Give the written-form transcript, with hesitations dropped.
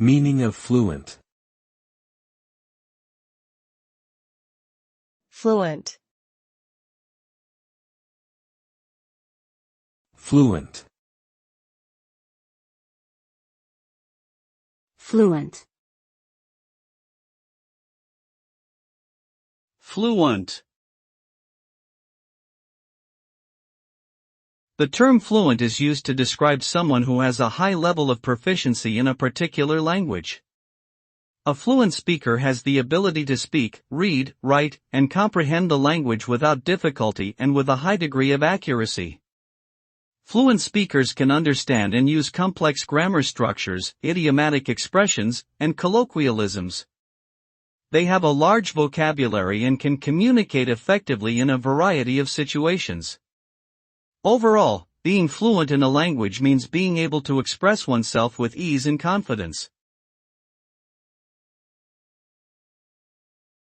Meaning of fluent. Fluent. Fluent. Fluent. Fluent. The term fluent is used to describe someone who has a high level of proficiency in a particular language. A fluent speaker has the ability to speak, read, write, and comprehend the language without difficulty and with a high degree of accuracy. Fluent speakers can understand and use complex grammar structures, idiomatic expressions, and colloquialisms. They have a large vocabulary and can communicate effectively in a variety of situations. Overall, being fluent in a language means being able to express oneself with ease and confidence.